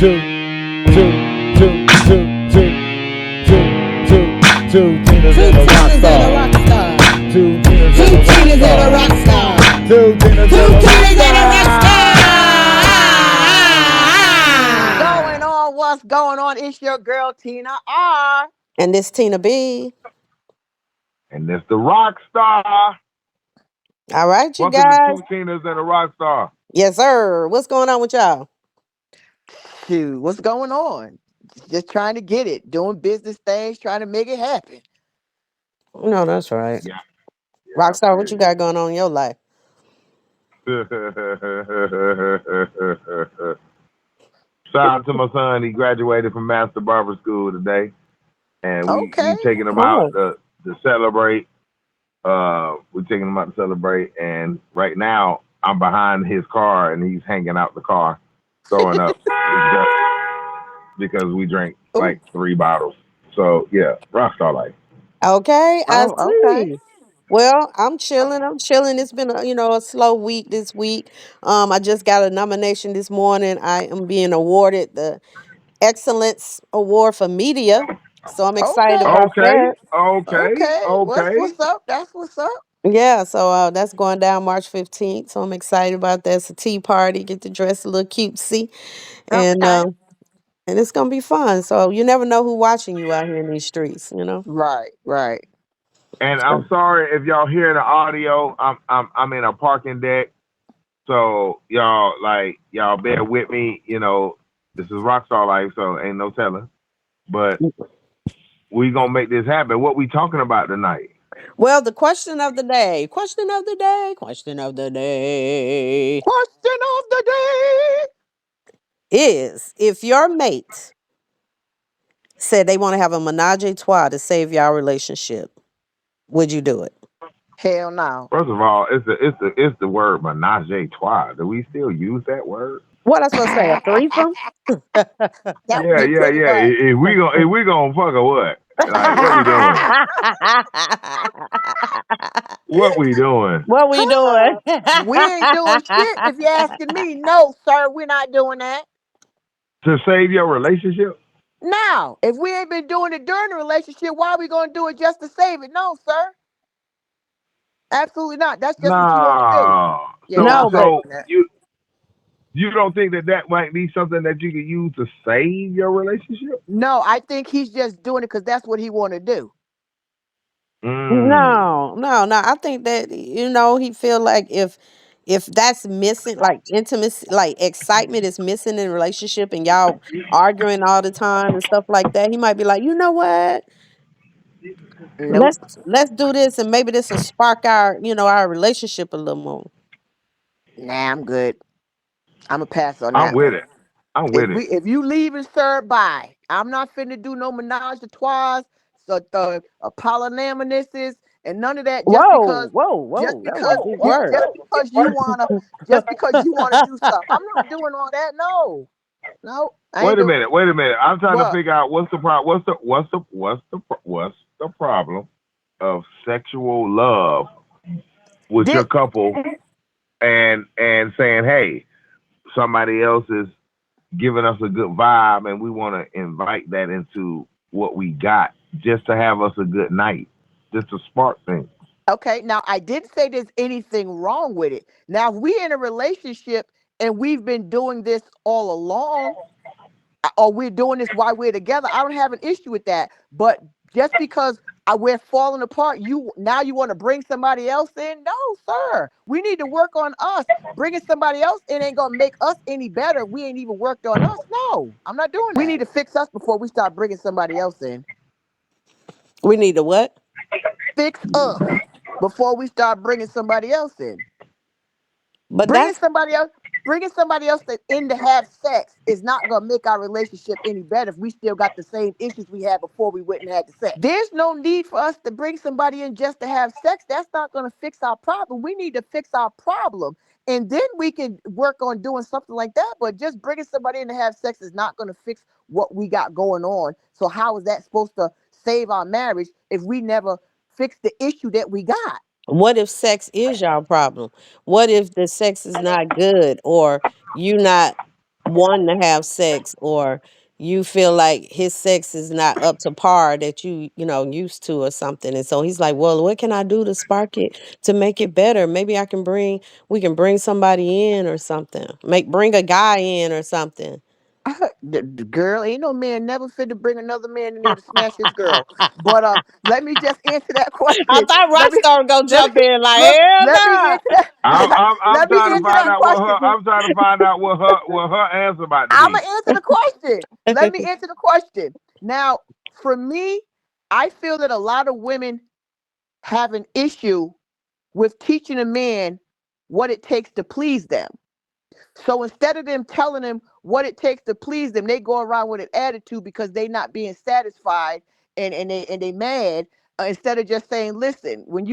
Two Tinas and a Rockstar. Two Tinas and a Rockstar. Two Tinas and a Rockstar. Going on, what's going on? It's your girl Tina R. And this Tina B. And that's the Rockstar. All right, you Welcome to guys. Two Tinas and a Rockstar. Yes, sir. What's going on with y'all? Shoot, what's going on? Just trying to get it, doing business things, trying to make it happen. No, that's right. Yeah. Rockstar, what you got going on in your life? Shout out to my son. He graduated from Master Barber School today. And Okay. we taking him out to celebrate. We're taking him out to celebrate. And right now, I'm behind his car and he's hanging out the car, throwing up because we drank like 3 bottles. So, yeah, Rockstar life. Okay, I Oh, see. okay. Well, I'm chilling. It's been a slow week this week. I just got a nomination this morning. I am being awarded the Excellence Award for Media. So I'm excited Okay. about that. Okay. Okay. What's up? That's what's up. Yeah, so that's going down March 15th. So I'm excited about that. It's a tea party. Get to dress a little cutesy. And Okay. and it's gonna be fun. So you never know who's watching you out here in these streets, you know? Right. And I'm sorry if y'all hear the audio. I'm in a parking deck. So y'all bear with me. This is Rockstar life, so ain't no telling. But we gonna make this happen. What we talking about tonight? Well, the question of the day. Question of the day. Question of the day Question of the day. is if your mate said they want to have a menage a trois to save y'all relationship, would you do it? Hell no. First of all, it's the word menage a trois. Do we still use that word? What I supposed to say? A threesome? That would Yeah, be yeah, pretty yeah. much. If we gonna fuck or what? Like what we doing? What we doing? What we doing? We ain't doing shit if you're asking me. No, sir, we're not doing that. To save your relationship? Now, if we ain't been doing it during the relationship, why are we gonna do it just to save it? No, sir. Absolutely not. That's just what you want to do. No. Yeah, no, So No, I'm not but so doing that. you don't think that might be something that you could use to save your relationship? No, I think he's just doing it because that's what he want to do. Mm. no. I think that he feel like if that's missing, like intimacy, like excitement is missing in a relationship, and y'all arguing all the time and stuff like that, he might be like, you know what? Nope. Let's do this, and maybe this will spark our relationship a little more. Nah, I'm good. I'm a pass on I'm that with one. it. I'm with it. If you leaving, sir, bye. I'm not finna do no menage a trois, so the polyamorous and none of that. Whoa! That was a big word. Just because you wanna do something. I'm not doing all that. No, no, I ain't Wait a doing minute. Wait a minute. I'm trying to what. figure out what's the problem. What's the problem of sexual love with your This, couple and saying, hey, somebody else is giving us a good vibe and we want to invite that into what we got just to have us a good night, just to spark things. okay, now I didn't say there's anything wrong with it. Now, if we in a relationship and we've been doing this all along, or we're doing this while we're together, I don't have an issue with that. But just because we're falling apart, you want to bring somebody else in? No, sir. We need to work on us. Bringing somebody else in ain't gonna make us any better. We ain't even worked on us. No, I'm not doing that. We need to fix us before we start bringing somebody else in. We need to what? Fix us before we start bringing somebody else in. But Bringing that's somebody else, in to have sex is not gonna make our relationship any better if we still got the same issues we had before we went and had the sex. There's no need for us to bring somebody in just to have sex. That's not gonna fix our problem. We need to fix our problem. And then we can work on doing something like that. But just bringing somebody in to have sex is not going to fix what we got going on. So how is that supposed to save our marriage if we never fix the issue that we got? what if sex is y'all problem? What if the sex is not good, or you not wanting to have sex, or you feel like his sex is not up to par that you know used to or something, and so he's like, well, what can I do to spark it, to make it better? Maybe we can bring somebody in or something, bring a guy in or something. The girl, ain't no man never fit to bring another man in there to smash his girl. But let me just answer that I question. thought Let me Rockstar would go let me jump in like, look. hell Let me nah. answer that. I'm Let me trying to answer find that out what her question. I'm trying to find out what her answer about to I'm be. gonna answer the question. Let me answer the question. Now, for me, I feel that a lot of women have an issue with teaching a man what it takes to please them. So instead of them telling them what it takes to please them, they go around with an attitude because they not being satisfied, and they mad. Instead of just saying, "Listen, when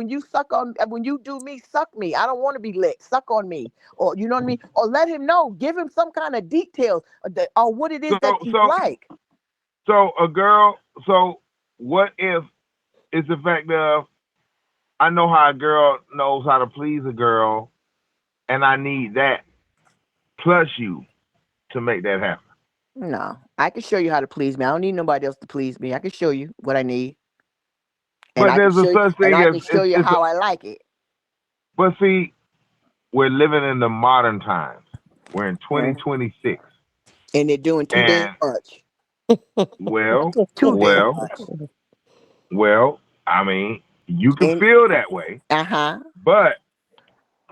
you suck on, when you do me, suck me. I don't want to be licked. Suck on me," or you know what I mean. Or let him know. Give him some kind of details or what it is So that you so like. so a girl. So what if it's the fact of I know how a girl knows how to please a girl, and I need that plus you to make that happen. No, I can show you how to please me. I don't need nobody else to please me. I can show you what I need, and But I can there's a show you, such and thing I as can show you it's. how I like it. But see, we're living in the modern times. We're in Mhm. 2026, And they're doing too damn and much. well, Too damn well, much. well. I mean, you can And feel that way, uh-huh. but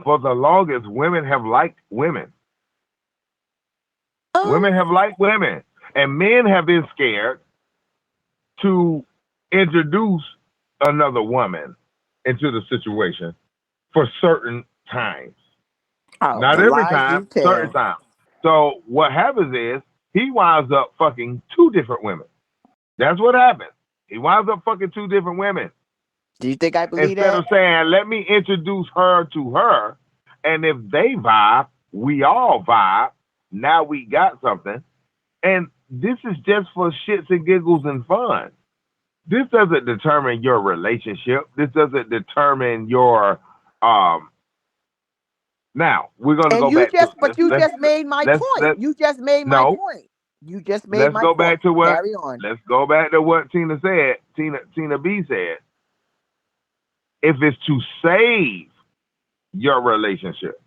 for the longest, women have liked women. Um, Women have liked women, and men have been scared to introduce another woman into the situation for certain times. oh, Not the every lies time, you certain tell. times. So what happens is he winds up fucking two different women. That's what happens. He winds up fucking two different women. Do you think I believe Instead of that? saying, let me introduce her to her, and if they vibe, we all vibe. Now we got something. And this is just for shits and giggles and fun. This doesn't determine your relationship. This doesn't determine your um now we're gonna And go you back to just, but you just made my point. let's You just made my no, point. You just made let's my go point. back to what Carry on. let's go back to what Tina said. Tina B said, if it's to save your relationship,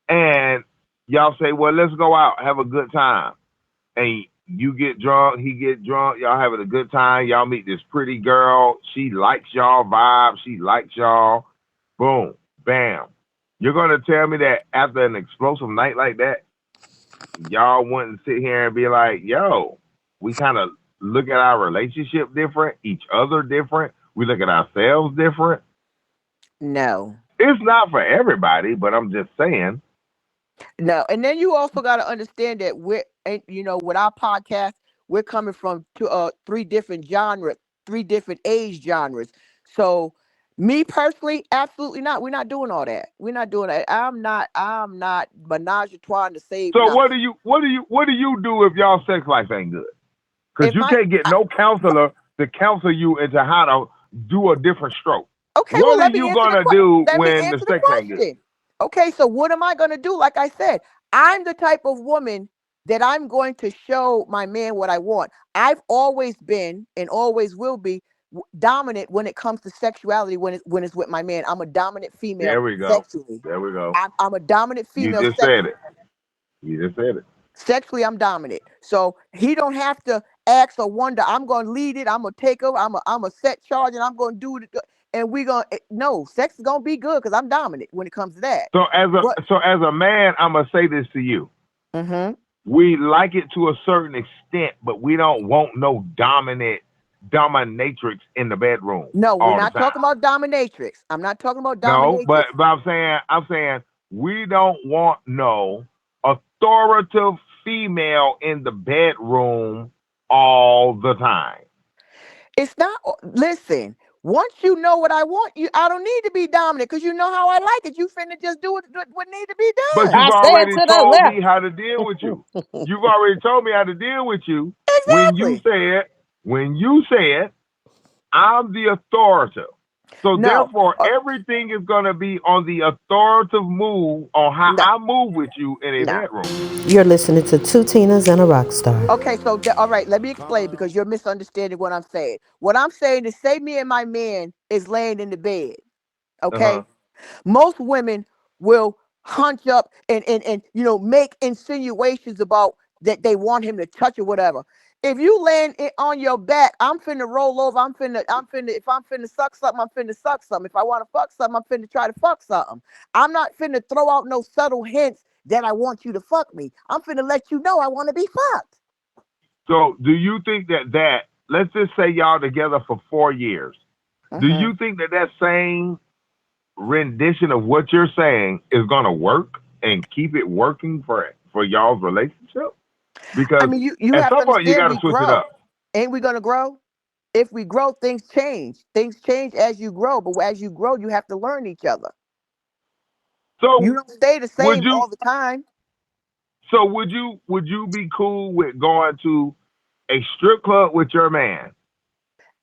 and y'all say, well, let's go out, have a good time, and you get drunk, he get drunk, y'all having a good time, y'all meet this pretty girl, she likes y'all vibe, she likes y'all, boom, bam. You're gonna tell me that after an explosive night like that, y'all wouldn't sit here and be like, yo, we kind of look at our relationship different, each other different, we look at ourselves different. No. It's not for everybody, but I'm just saying. No. And then you also got to understand that with our podcast, we're coming from three different genres, three different age genres. So me personally, absolutely not. We're not doing all that. We're not doing that. I'm not menage a trois to save So what do nothing. you what do you do if y'all sex life ain't good? Because If you my can't get I, no counselor to counsel you into how to do a different stroke. Okay, well, What are let me you answer the gonna do let me when the answer the sex ain't good? question. Okay, so what am I going to do? Like I said, I'm the type of woman that I'm going to show my man what I want. I've always been and always will be dominant when it comes to sexuality. When it's with my man, I'm a dominant female There we go. sexually. There we go. I'm a dominant You female just said sexually. it. You just said it. Sexually, I'm dominant. So he don't have to ask or wonder. I'm gonna lead it. I'm gonna take over. I'm a set charge, and I'm gonna do it. And we gonna no sex is gonna be good because I'm dominant when it comes to that. But So as a man, I'm gonna say this to you. hmm We like it to a certain extent, but we don't want no dominatrix in the bedroom no, we're all the not time. talking about dominatrix. I'm not talking about No, dominatrix. but I'm saying we don't want no authoritative female in the bedroom all the time. It's not. Listen. Once you know what I want, I don't need to be dominant because you know how I like it. You finna just do what need to be But done. you've I said already to told the me how to deal with you. left. You've already told me how to deal with you when you Exactly. said when you said I'm the authoritative. So No. therefore, everything is going to be on the authoritative move on how No. I move with you in a No. bedroom. You're listening to Two Tinas and a Rockstar. Okay, so all right, let me explain because you're misunderstanding what I'm saying. What I'm saying is, say me and my man is laying in the bed. Uh huh. Okay, most women will hunch up and make insinuations about that they want him to touch or whatever. If you laying it on your back, I'm finna roll over. I'm finna. If I'm finna suck something, I'm finna suck something. If I want to fuck something, I'm finna try to fuck something. I'm not finna throw out no subtle hints that I want you to fuck me. I'm finna let you know I want to be fucked. So do you think that let's just say y'all together for 4 years? Do Hmm. you think that same rendition of what you're saying is going to work and keep it working for y'all's relationship? I Because mean, you at have to some point you understand got to we switch it grow. up. Ain't we gonna grow? If we grow, things change. Things change as you grow, but as you grow, you have to learn each other. You So don't stay the would same you? all the time. So would you be cool with going to a strip club with your man,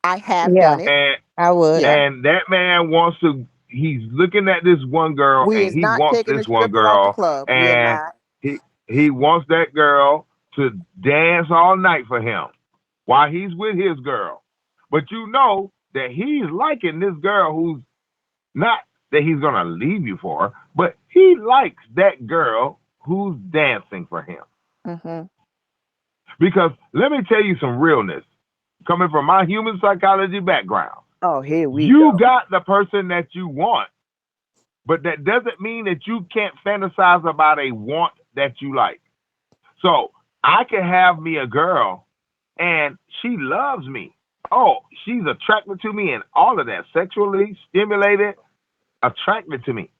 I have Yeah, done it. and I would. Yeah. that man wants to? He's looking at this one girl, We and is he not wants taking this a one stripper out the girl, club. We are and not. he he wants that girl to dance all night for him while he's with his girl. But you know that he's liking this girl who's not that he's gonna leave you for, but he likes that girl who's dancing for him. Hmm. Because let me tell you some realness. Coming from my human psychology background, Oh, here we you go. got the person that you want, but that doesn't mean that you can't fantasize about a want that you like. So I can have me a girl and she loves me. Oh, she's attracted to me and all of that, sexually stimulated, attracted to me.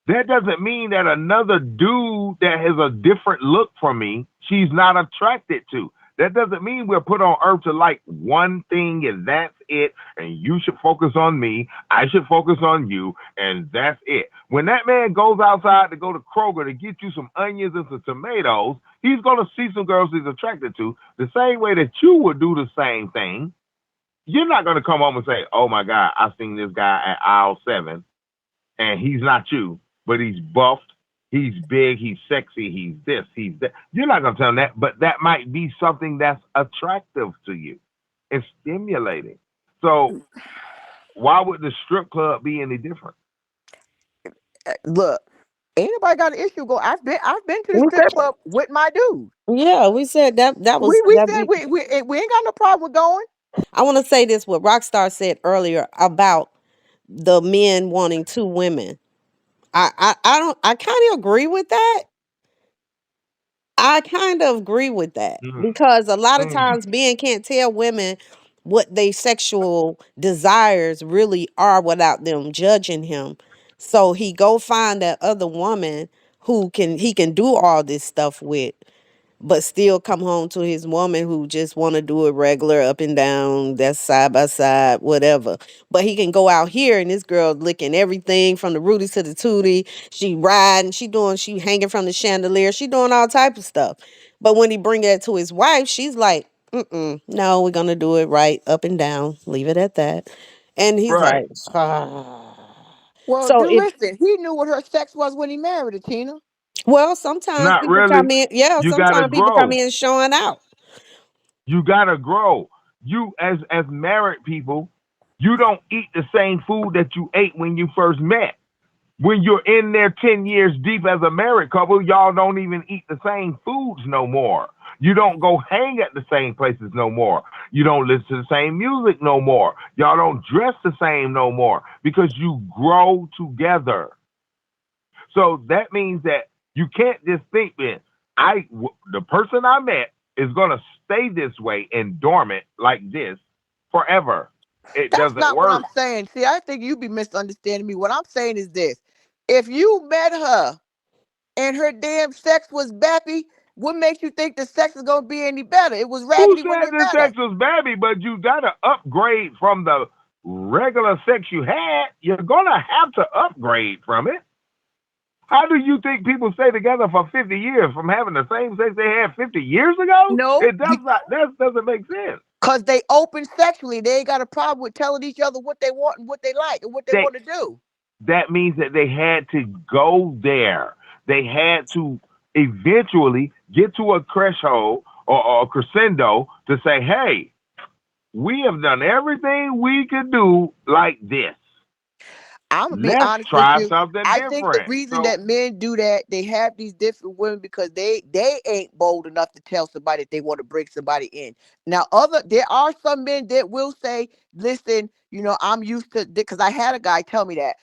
That doesn't mean that another dude that has a different look from me, she's not attracted to. That doesn't mean we're put on earth to like one thing and that's it. And you should focus on me. I should focus on you. And that's it. When that man goes outside to go to Kroger to get you some onions and some tomatoes, he's going to see some girls he's attracted to the same way that you would do the same thing. You're not going to come home and say, oh my God, I seen this guy at aisle 7 and he's not you, but he's buffed, he's big, he's sexy, he's this, he's that. You're not gonna tell him that, but that might be something that's attractive to you. It's stimulating. So why would the strip club be any different? Look, ain't nobody got an issue. Go. I've been to the We strip said, club with my dude. yeah, we said that We was we that. said we ain't got no problem with going. I want to say this what Rockstar said earlier about the men wanting two women. I don't I kind of agree with that. I kind of agree with that Mm, because a lot of mm. times men can't tell women what they sexual desires really are without them judging him. So he go find that other woman who he can do all this stuff with, but still come home to his woman who just want to do it regular up and down, that's side by side, whatever. But he can go out here and this girl licking everything from the Rudy to the Tootie. She riding, she hanging from the chandelier, she doing all type of stuff. But when he bring that to his wife, she's like, no, we're gonna do it right up and down, leave it at that. And he's Right. like, ah. Well, So do it listen. He knew what her sex was when he married her, Tina. well, sometimes Not people really. come in, yeah, You gotta sometimes people come grow. in showing out. You gotta grow. You as married people, you don't eat the same food that you ate when you first met. When you're in there 10 years deep as a married couple, y'all don't even eat the same foods no more. You don't go hang at the same places no more. You don't listen to the same music no more. Y'all don't dress the same no more because you grow together. So that means that you can't just think that the person I met is going to stay this way and dormant like this forever. It That's doesn't not what I'm work. saying. See, I think you be misunderstanding me. What I'm saying is this: if you met her and her damn sex was bappy, what makes you think the sex is gonna be any better? It was Who raggedy when said you this met her. sex was baby? But you got to upgrade from the regular sex you had. You're going to have to upgrade from it. How do you think people stay together for 50 years from having the same sex they had 50 years ago? No, It does not. That doesn't make sense. Cause they open sexually. They ain't got a problem with telling each other what they want and what they like and what they They want to do. that means that they had to go there. They had to eventually get to a threshold or a crescendo to say, hey, we have done everything we could do like this. I'm gonna be Let's honest with try you. something I think the different. reason So that men do that, they have these different women because they ain't bold enough to tell somebody that they want to bring somebody in. Now, there are some men that will say, "Listen, I'm used to," because I had a guy tell me that,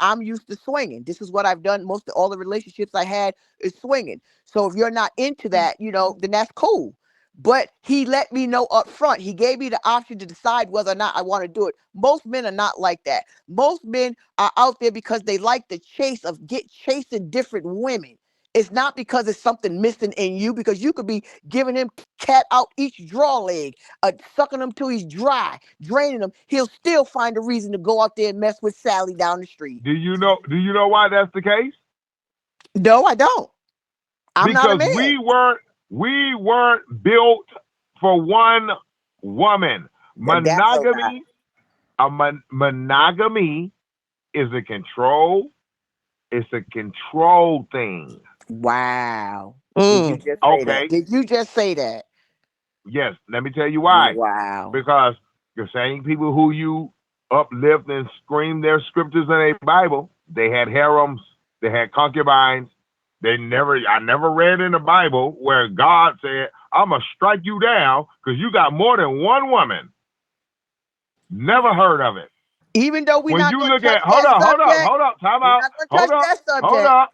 I'm used to swinging. This is what I've done. Most of all the relationships I had is swinging. So if you're not into that, then that's cool. But he let me know up front. He gave me the option to decide whether or not I want to do it. Most men are not like that. Most men are out there because they like the chase of chasing different women. It's not because it's something missing in you, because you could be giving him cat out each draw leg, sucking him till he's dry, draining him. He'll still find a reason to go out there and mess with Sally down the street. do you know why that's the case? No, I don't. I'm not a Because man. we weren't built for one woman. That's a lie. Monogamy, monogamy is a control. It's a control thing. Wow. Did you Mm. just say that? Okay. Did you just say that? Yes. Let me tell you why. Wow. Because the same people who you uplift and scream their scriptures in a Bible, they had harems, they had concubines. I never read in the Bible where God said, I'm going to strike you down because you got more than one woman. Never heard of it. Even though we're When not you going to look touch at, hold that up, hold up, subject, hold up, time we're out, not going to touch hold up, that hold subject. up,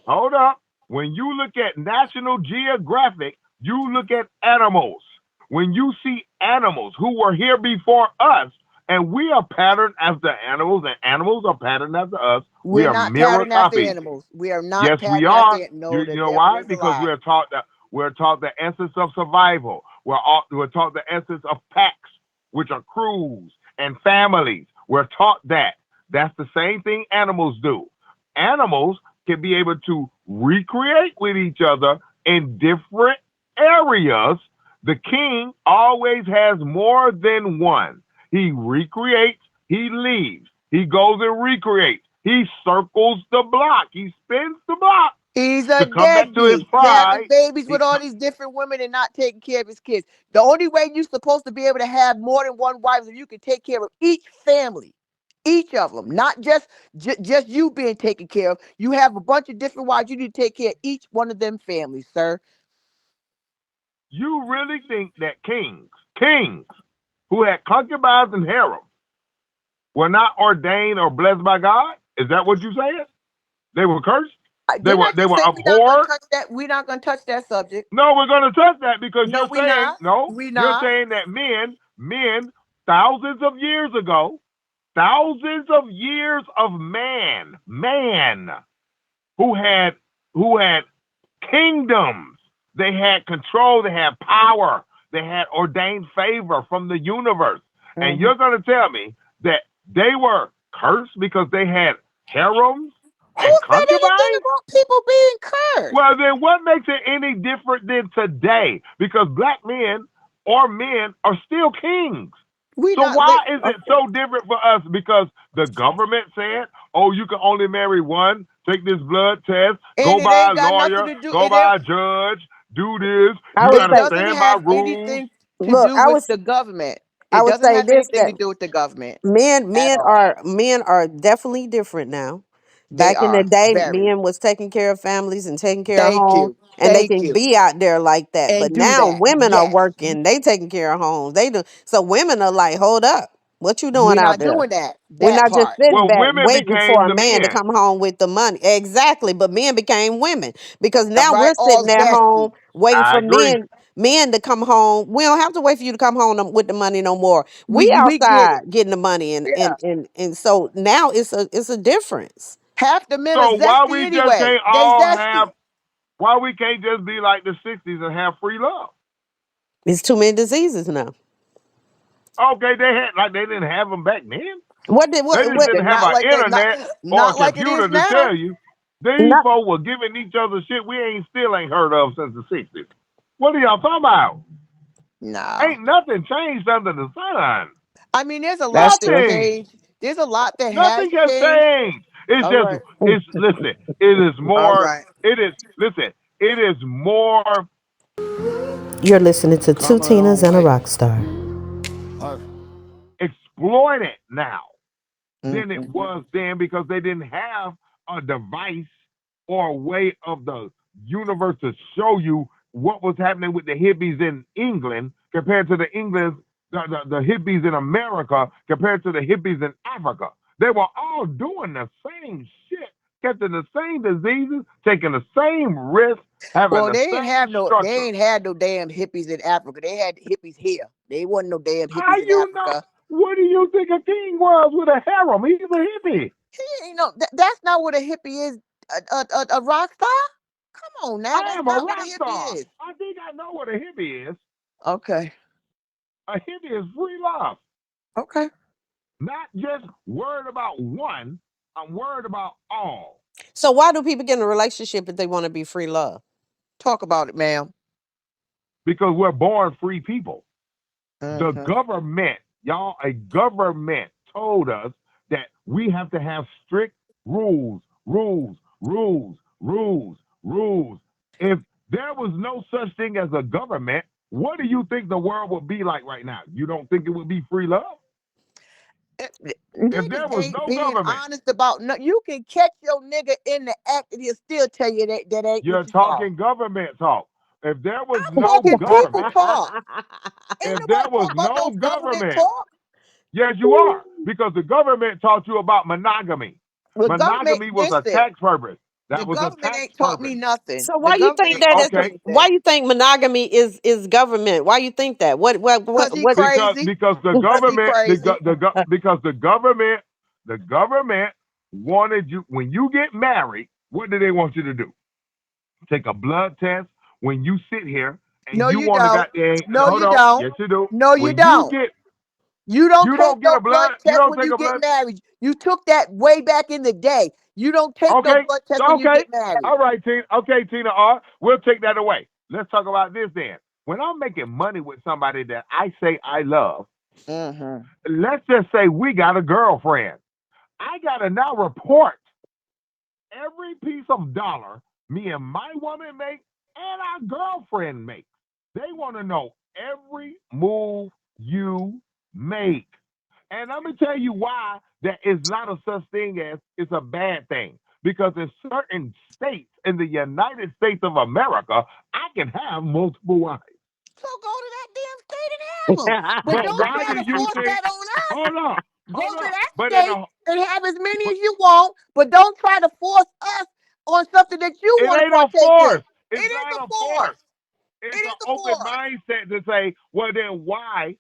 hold up. When you look at National Geographic, you look at animals. When you see animals who were here before us, and we are patterned after animals, and animals are patterned after us, we We're are not mirror patterned after copies. animals. We are not Yes, we patterned after are. no, You the know devil why? is a Because lie. we're taught the essence of survival. We're taught the essence of packs, which are crews and families. We're taught that. That's the same thing animals do. Animals can be able to recreate with each other in different areas. The king always has more than one. He recreates, he leaves, he goes and recreates. He circles the block. He spins the block He's a to come back to his deadbeat. He having bride. babies He with all these different women and not taking care of his kids. The only way you're supposed to be able to have more than one wife is if you can take care of each family, each of them, not just you being taken care of. You have a bunch of different wives. You need to take care of each one of them families, sir. You really think that kings who had concubines and harems, were not ordained or blessed by God? Is that what you saying? They were cursed. They Didn't were I they just were say we're not going to abhorred. touch that? We're not going to touch that subject. No, we're going to touch that because No, you're we saying not. no. We You're not. saying that men, thousands of years ago, thousands of years of man who had who had kingdoms. They had control, they had power, they had ordained favor from the universe. And Mhm. you're going to tell me that they were cursed because they had harems Who and said anything concubines? about people being cursed? Well, then what makes it any different than today? Because black men or men are still kings. We So not why live. is it Okay. so different for us? Because the government said, "Oh, you can only marry one. Take this blood test. And Go it by ain't a got nothing lawyer. to do. Go It ain't. by a judge. Do this. I You would got It to say, doesn't stand by have rules." anything to look, do with the government. I It would doesn't say have this, anything that to do with the government men at men all. are men are definitely different now. They Back in the are day, very. men was taking care of families and taking care of Thank homes, you. and they Thank can you. be out there like that. But And do now that. women are Yes. working, they taking care of homes. They do, so women are like, hold up, what you doing We're out not there? doing that. We're That not just part. sitting Well, back women waiting for became a the man to men. come home with the money. Exactly. But men became women because All now right. we're sitting All at home zesty. waiting I for agree. men to come home. We don't have to wait for you to come home with the money no more. We We get it. outside getting the money, and Yeah. so now it's a difference. Half the men are So why zesty we just anyway. can't They all have? zesty. Why we can't just be like the '60s and have free love? It's too many diseases now. Okay, they didn't have them back then. What did They just what They're didn't have not an like they not internet or a not like it computer is to now. tell you. These not folks were giving each other shit we ain't still ain't heard of since the '60s. What are y'all talking about? Nah. Ain't nothing changed under the sun. I mean, there's a That's lot that true. Nothing. changed. There's a lot that has Nothing has changed. changed. It's All just right. it's listen, it is All more right. it is listen, it is more You're listening to Two Come a Tinas long and a way. Rockstar. Uh, exploited now than it Mm-hmm. was then because they didn't have a device or a way of the universe to show you what was happening with the hippies in England compared to the England the hippies in America compared to the hippies in Africa. They were all doing the same shit, catching the same diseases, taking the same risks, having Well, the same they structure. ain't had no damn hippies in Africa. They had hippies here. They wasn't no damn How hippies in you know? Africa. What do you think a king was with a harem? He's a hippie. He ain't no. That's not what a hippie is. A rock star. Come on now. I That's am a not what a rock hippie star. is. I think I know what a hippie is. Okay. A hippie is free love. Okay. Not just worried about one, I'm worried about all. So why do people get in a relationship if they want to be free love? Talk about it, ma'am. Because we're born free people. The Mm-hmm. government, y'all, a government told us that we have to have strict rules, rules, rules, rules, rules. If there was no such thing as a government, what do you think the world would be like right now? You don't think it would be free love? If there Niggas was ain't no being government, honest about no. You can catch your nigga in the act, and he'll still tell you that ain't you're what you saw. talking government talk. If there was I'm no talking people government, talk. Ain't if nobody there was talking about no no government government, talk. yes, you are. Because the government taught you about monogamy. The government, Monogamy was a listen, tax purpose. the That was a government tax ain't taught me purpose. nothing. So The why you government think ain't that taught is? me Okay, Why anything. you think monogamy is government? Why you think that? Cause he What? because crazy. because the Cause he government crazy. because the government wanted you when you get married. What do they want you to do? Take a blood test when you sit here and No, you you want to don't. got there. No, Hold you on, don't. yes you do. No, you When you don't. get You you don't don't take get a no blood blood you test don't when take you a get blood. married. You took that way back in the day. You don't take no Okay, blood test when you okay, get married. all right, Tina. Okay, Tina R. We'll take that away. Let's talk about this then. When I'm making money with somebody that I say I love, Mm-hmm. let's just say we got a girlfriend. I gotta now report every piece of dollar me and my woman make and our girlfriend makes. They want to know every move you make. And let me tell you why that is not a such thing as it's a bad thing. Because in certain states in the United States of America, I can have multiple wives. So go to that damn state and have them. But But don't why try do to you force think? that on us. Hold up, Go hold to up. that But in state a, and have as many but as you want, but don't try to force us on something that you it want to ain't a partake in. force. It It's is not a a force. force. It's It an is a open force. mindset to say, well, then why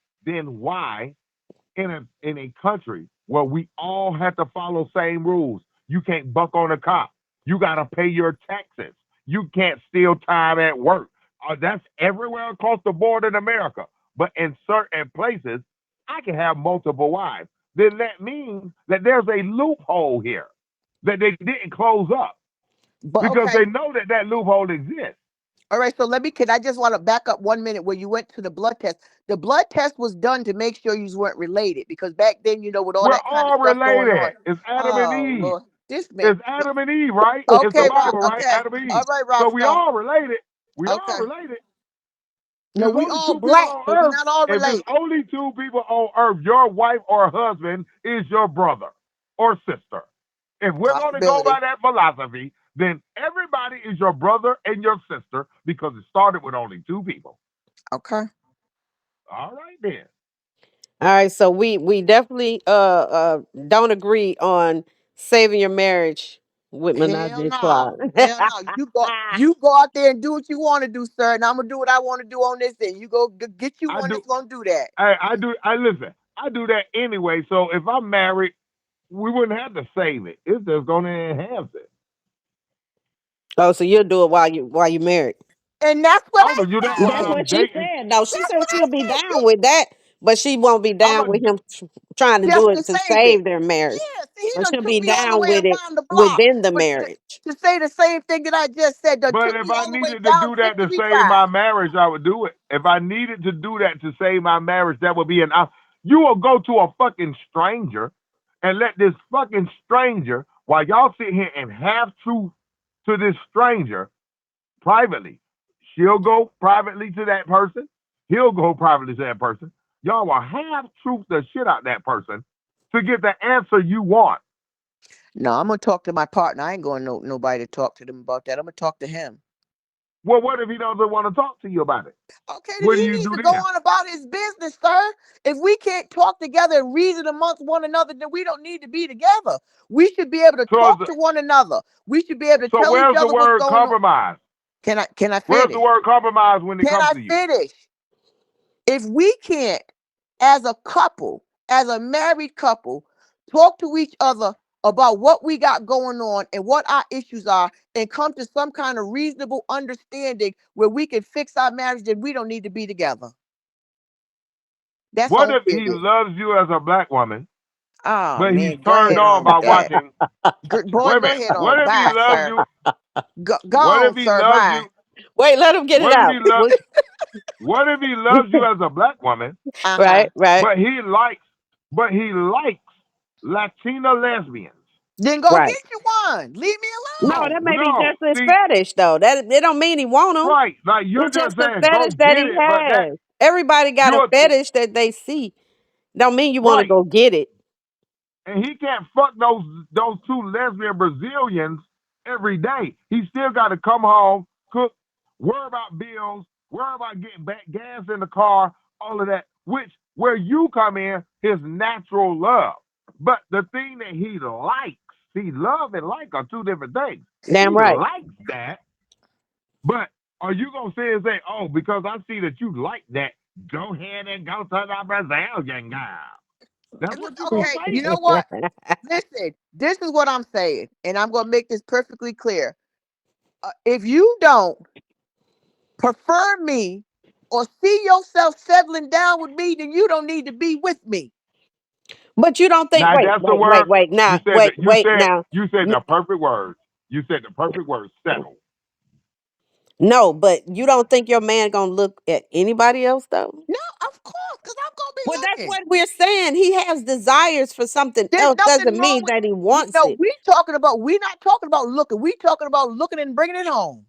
in a country where we all have to follow same rules, you can't buck on a cop. You got to pay your taxes. You can't steal time at work. That's everywhere across the board in America. But in certain places, I can have multiple wives. Then that means that there's a loophole here that they didn't close up But because okay. they know that that loophole exists. All right, so can I just want to back up 1 minute where you went to the blood test? The blood test was done to make sure you weren't related because back then, with all We're that kind of all stuff going on. related. It's Adam and Oh Eve. Lord, this man. It's Adam and Eve, right? It's the Okay, Bible, right? okay. Adam and All Eve. right, So we Rockstar. all related. We all Okay. related. No, There's we only all two people black, on but we earth. not all If there's related. only two people on earth, your wife or husband is your brother or sister. If we're going to go by Possibility. that philosophy, then everybody is your brother and your sister because it started with only two people. Okay. All right, then. All right, so we definitely don't agree on saving your marriage with Hell monogamy no. clause. Hell no. You go out there and do what you want to do, sir, and I'm gonna do what I want to do on this end. You go get you I one do. that's gonna do that. I do. I listen. I do that anyway. So if I'm married, we wouldn't have to save it. It's just going to enhance it. Oh, so you'll do it while you married. And that's what I'm I gonna do that while That's said. I'm what she dating. said. No, she That's said what I she'll be said. down with that, But she won't be I'm down a with him trying to do just to it to save it. save their marriage. Yeah, see, he But done she'll took be me all the down way with it around the block. within the But marriage. to say the same thing that I just said, done But took if me I all the way needed to down do that to 53 save my times. marriage, I would do it. If I needed to do that to save my marriage, that would be an. You will go to a fucking stranger and let this fucking stranger, while y'all sit here and have truth to this stranger privately. She'll go privately to that person. He'll go privately to that person. Y'all will have truth the shit out that person to get the answer you want. No, I'm gonna talk to my partner. I ain't going nobody to talk to them about that. I'm gonna talk to him. Well, what if he doesn't want to talk to you about it? Okay, then What do he you needs do to go then? on about his business, sir. If we can't talk together and reason amongst one another, then we don't need to be together. We should be able to So, talk to one another. We should be able to so tell each where's the other what's word going on. compromise? Can I Where's the finish? word compromise when it Can comes I to you? finish? If we can't, as a couple, as a married couple, talk to each other about what we got going on and what our issues are and come to some kind of reasonable understanding where we can fix our marriage, then we don't need to be together. That's What all if it he is. loves you as a black woman, Oh but he's man, go turned ahead on on with by that. watching? Boy, Wait a go minute. ahead What on. if he Bye, loves sir. you? Go What if on, he sir. loves Bye. you? Wait, let him get it What if out. he loves? What if he loves you as a black woman, Uh-huh. Right, right, but he likes Latina lesbians? Then go right. get you one. Leave me No, alone. that may be No. just his See, fetish, though. That it don't mean he want them. right? Like you're It's just just the saying, go fetish that get he it, but that has. Everybody got a you're fetish that they see. Don't mean you want to right. go get it. And he can't fuck those two lesbian Brazilians every day. He still got to come home, cook, worry about bills, worry about getting back gas in the car, all of that. Which where you come in, his natural love. But the thing that he likes, see, love and like are two different things. Damn He right. likes that, but are you gonna say and say, oh, because I see that you like that, go ahead and go to the Brazilian girl? That's what you gonna Okay, say? you know what? Listen, this is what I'm saying, and I'm going to make this perfectly clear. If you don't prefer me or see yourself settling down with me, then you don't need to be with me. But you don't think? Now Wait, that's the wait, wait, word wait. you Now, said. wait, That wait. Now, you said N- the perfect words. You said the perfect words. Settle. no, but you don't think your man gonna look at anybody else though? No, of course, because I'm going to Well, be that's looking. what we're saying. He has desires for something There's else. nothing Doesn't wrong mean with, that he wants no, it. we're not talking about looking. We talking about looking and bringing it home.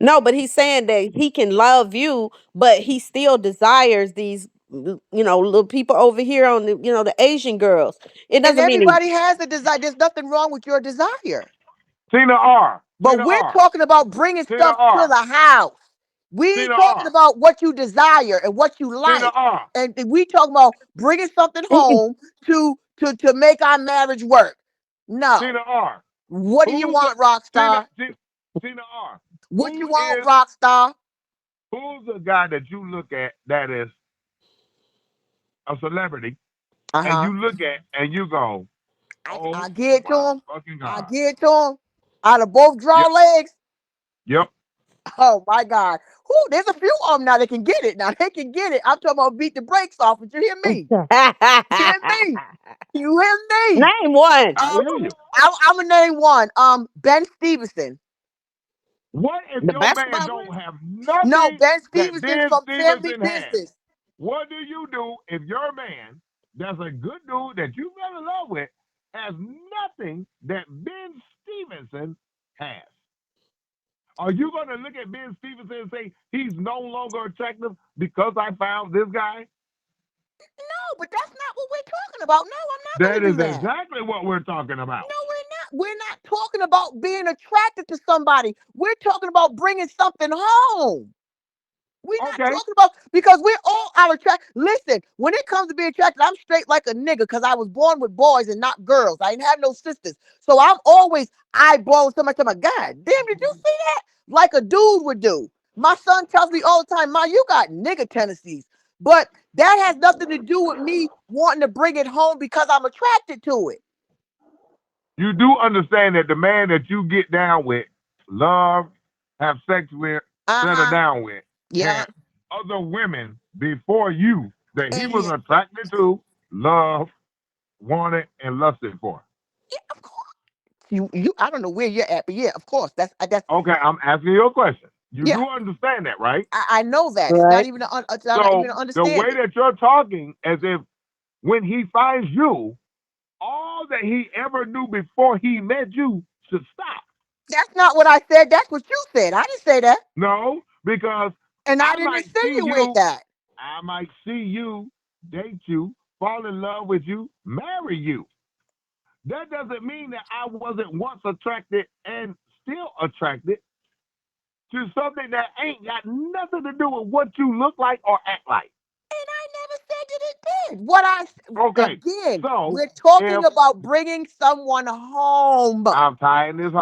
No, but he's saying that he can love you, but he still desires these, little people over here on the Asian girls. It And doesn't mean he. everybody has a desire. There's nothing wrong with your desire. Tina R. But Tina we're R. talking about bringing Tina stuff to R. the house. We ain't Tina talking R. about what you desire and what you Tina like. R. And we talking about bringing something home to make our marriage work. No. Tina R. What do you Who's the want, Rockstar? Tina R. What Who you want, is Rockstar? who's the guy that you look at that is a celebrity and Uh-huh. you look at and you go, oh I give it to my him. fucking I god. give it to him. Out of both draw Yep. legs. Yep. Oh my God. Whoo, there's a few of them now that can get it. Now they can get it. I'm talking about beat the brakes off. But you hear me? You hear me? You hear me? Name one. I Um, hear you. I'm gonna name one. Ben Stevenson. What if The your basketball man player? don't have No, nothing Ben that Stevenson Ben from Family Stevenson has? Business. What do you do if your man, that's a good dude that you fell in love with, has nothing that Ben Stevenson has? Are you going to look at Ben Stevenson and say he's no longer attractive because I found this guy? No, but that's not what we're talking about. No, I'm not That gonna is do that. exactly what we're talking about. No, we're not. We're not talking about being attracted to somebody. We're talking about bringing something home. We're not Okay. talking about because we're all out of track. Listen, when it comes to being attracted, I'm straight like a nigga because I was born with boys and not girls. I didn't have no sisters. So I'm always eyeballing somebody. My God, damn, did you see that? Like a dude would do. My son tells me all the time, Ma, you got nigga tendencies. But that has nothing to do with me wanting to bring it home because I'm attracted to it. You do understand that the man that you get down with, love, have sex with, settle Uh-huh. down with, Yeah. had other women before you. that he And was attracted to, loved, wanted, and lusted for. yeah, of course. I don't know where you're at, but yeah, of course. That's Okay, I'm asking you a question. You yeah. do understand that, right? I know that. Right. It's not even So an the way understanding. that you're talking, as if when he finds you, all that he ever knew before he met you should stop. That's not what I said. That's what you said. I didn't say that. No, because And I I didn't might see insinuate you, that. I might see you, date you, fall in love with you, marry you. That doesn't mean that I wasn't once attracted and still attracted to something that ain't got nothing to do with what you look like or act like. And I never said that it did. What Okay, again, so we're talking if about bringing someone home. If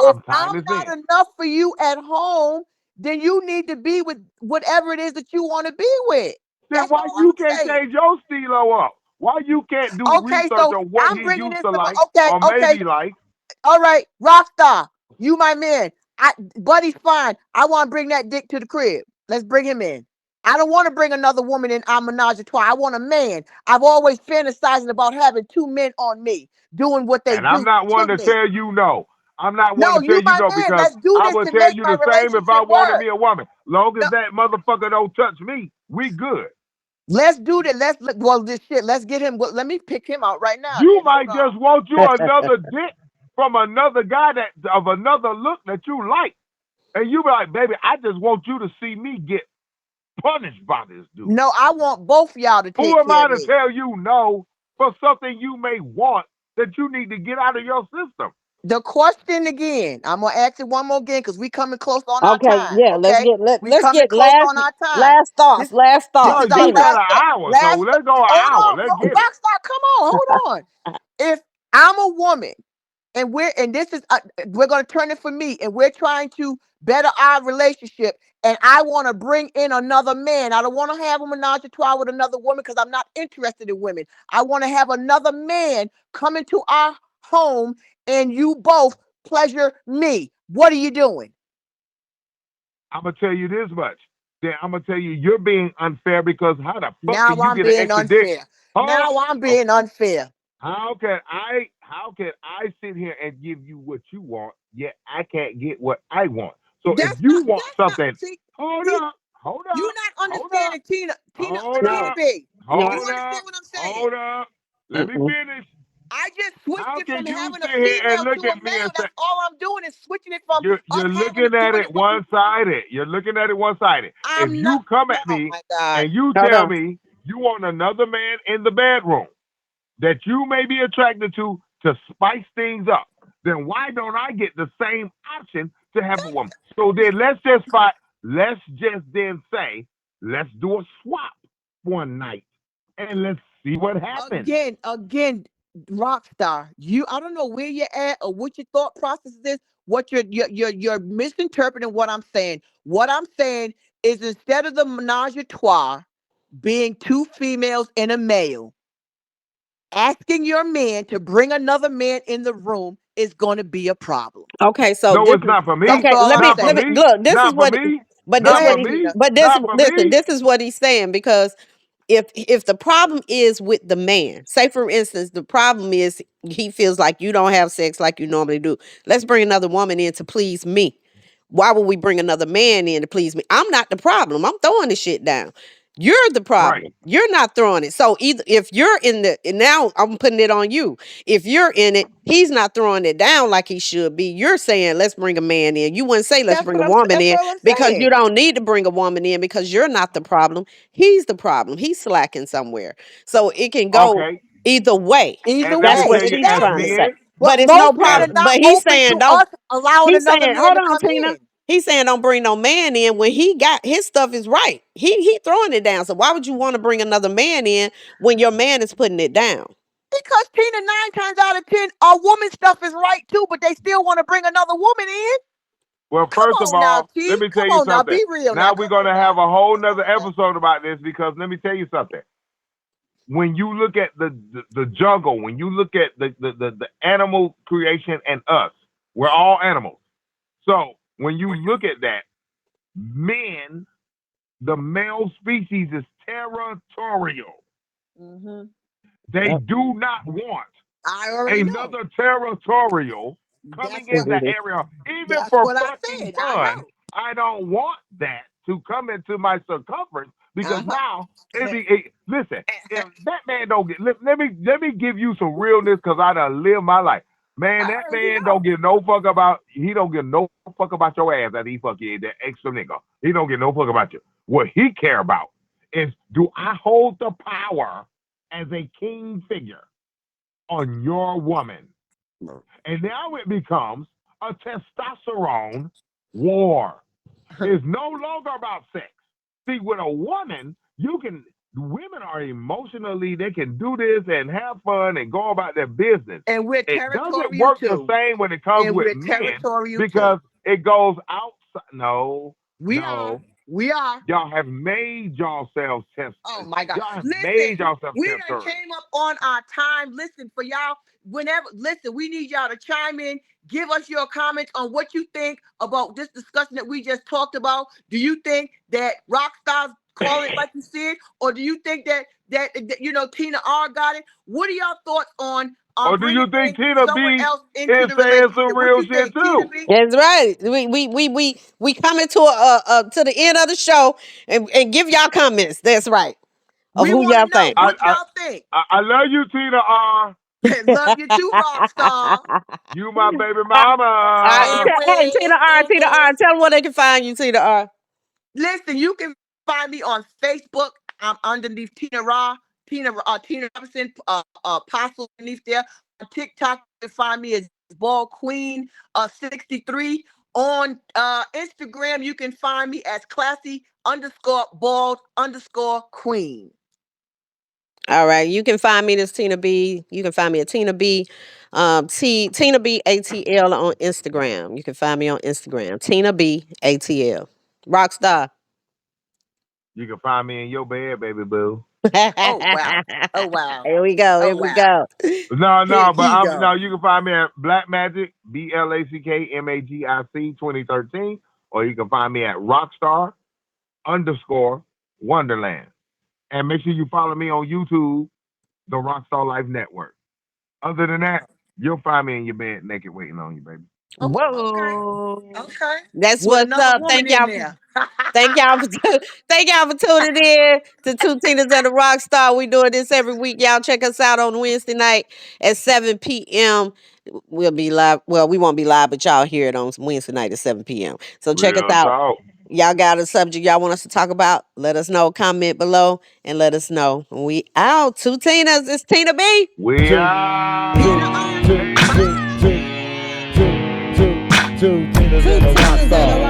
I'm tying I'm this in. not enough for you at home, then you need to be with whatever it is that you want to be with. Then That's why all you I'm can't saying. change your stilo up? Why you can't do Okay, research so on what I'm he bringing used in to some. like Okay, or okay, maybe like? all right, Rockstar, you my man. Buddy's fine. I want to bring that dick to the crib. Let's bring him in. I don't want to bring another woman in our menage a trois. I want a man. I've always fantasizing about having two men on me, doing what they And I'm do not to one to me. tell you no. I'm not one No, to tell you you my no man. because Let's do I this would to tell make you my the same if I relationship wanted work. me a woman. Long as No, that motherfucker don't touch me, we good. let's do that. Well, this shit. Let's get him. Let me pick him out right now. You Then hold might on. just want you another dick from another guy that of another look that you like. And you be like, baby, I just want you to see me get punished by this dude. No, I want both y'all to Who take am care I of to me. tell you no for something you may want that you need to get out of your system? The question again, I'm gonna ask it one more again because we coming close on our Okay, time. yeah, Okay, we let's coming get close on our time. last This thoughts, last this thoughts. Yo, is our you Tina. said last an hour, so last. let's go an Hold hour. on, Let's get it. Rockstar, come on, hold on. If I'm a woman and this is we're going to turn it for me and we're trying to better our relationship and I want to bring in another man. I don't want to have a menage a trois with another woman because I'm not interested in women. I want to have another man come into our home and you both pleasure me. What are you doing? I'm gonna tell you this much. Then I'm gonna tell you you're being unfair because how the fuck Now can you I'm get an being extra dick? unfair. Hold Now I'm on. being unfair. How can I sit here and give you what you want, yet I can't get what I want? So if That's you not want that's not something, see, hold see up, hold you're up, not hold up, understanding Tina hold up, TB. No, You hold understand up, what I'm saying? hold up. Let me mm-mm. finish. I just switched How it can from you having a sit here and female to look a at me male. and say That's all I'm doing is switching it from us you're having looking at doing it it with one sided? You're looking at it one sided. If I'm not you come no at oh me my God. and you Hold tell on. me you want another man in the bedroom that you may be attracted to spice things up, then why don't I get the same option to have a woman? So then let's just fight. Let's just then say, let's do a swap one night and let's see what happens. Again, Rockstar. I don't know where you're at or what your thought process is. What you're misinterpreting what I'm saying. What I'm saying is instead of the menage a trois being two females and a male, asking your man to bring another man in the room is going to be a problem. Okay, so No, this it's is not for That's me. okay. all I'm Not for Let me saying. me. look. This is Not for what, me. but Go this Not what for ahead, he, Tina. me. but this Not for listen. me. This is what he's saying because if the problem is with the man, say for instance, the problem is he feels like you don't have sex like you normally do. Let's bring another woman in to please me. Why would we bring another man in to please me? I'm not the problem. I'm throwing the shit down. You're the Right. problem. You're not throwing it. So either if you're in the and now I'm putting it on you. If you're in it, he's not throwing it down like he should be. You're saying let's bring a man in. You wouldn't say let's bring a woman That's in all I'm because you saying. don't need to bring a woman in because you're not the problem. He's the problem. He's slacking somewhere. So it can go Okay. either way. Either And let me That's way, what tell you, she's as trying to say. exactly. men, But But it's no most men as are problem. not But he's open saying to don't. us allowing He's another saying, man hold to on, come Tina. in. He's saying don't bring no man in when he got his stuff is right. He throwing it down. So why would you want to bring another man in when your man is putting it down? Because Tina, 9 times out of 10, our woman stuff is right too, but they still want to bring another woman in. well, Come first of on now, all, let T. me tell Come you on now. something. Be real now. Now we're Come going on to now. have a whole Come nother on now. episode about this because let me tell you something. When you look at the jungle, when you look at the animal creation and us, we're all animals. So when you look at that, men, the male species is territorial. Mm-hmm. They Yep. do not want I already know. another territorial coming That's in what the Mhm. area, even that's for what I fucking said. I fun. know. I don't want that to come into my circumference because Uh-huh. now listen, if that man don't get let me give you some realness because I done lived my life. Man, I that already man don't know. give no fuck about he don't give no fuck about your ass that he fuck you, that extra nigga. He don't give no fuck about you. What he care about is do I hold the power as a king figure on your woman? And now it becomes a testosterone war. It's no longer about sex. See, with a woman, women are emotionally, they can do this and have fun and go about their business. And we're It doesn't territorial work the too. same when it comes And with we're men territorial too. because it goes outside. No, We are. no. We are. Y'all have made yourselves Oh my God. y'all have made Listen, yourselves we done territorial. came up on our time. Listen, for y'all, whenever, listen, we need y'all to chime in. Give us your comments on what you think about this discussion that we just talked about. Do you think that Rockstar's calling it like you said? Or do you think that Tina R got it? What are y'all thoughts on Or do bringing you think in Tina someone B else into is the saying some relationship? What real you shit think, Tina too? B? That's right. We coming to the end of the show and give y'all comments. That's right. Of We who want to y'all know think. I what I y'all think. I love you, Tina R. Love you too, Rockstar. You my baby Hey, mama. Tina R, Tina R, tell them where they can find you, Tina R. Listen, you can find me on Facebook. I'm underneath Tina Ra, Tina Robinson, Apostle underneath there. On TikTok, you can find me as Ball Queen 63. On Instagram, you can find me as classy underscore bald underscore queen. All right. You can find me as Tina B. You can find me at Tina B. Tina B ATL on Instagram. You can find me on Instagram. Tina B ATL. Rockstar. You can find me in your bed, baby boo. Oh wow. Oh wow. Here we go. Oh Here we wow. go. No, Here no, but he I'm no. go. You can find me at Black Magic BlackMagic 2013, or you can find me at Rockstar underscore Wonderland. And make sure you follow me on YouTube, the Rockstar Life Network. Other than that, you'll find me in your bed naked waiting on you, baby. Oh, okay. Whoa. Okay. That's With what's another up. woman in there. Thank y'all for thank y'all for tuning in to Two Tinas and a Rockstar. We doing this every week. Y'all check us out on Wednesday night at 7 p.m. We'll be live. Well, we won't be live, but y'all hear it on Wednesday night at 7 p.m. So check us Real out. talk. Y'all got a subject y'all want us to talk about? Let us know. Comment below and let us know. We out. Two Tinas. It's Tina B. We Two, Tina out. R. two, two, two, Bye. two, two, two, two Tinas and a Rockstar.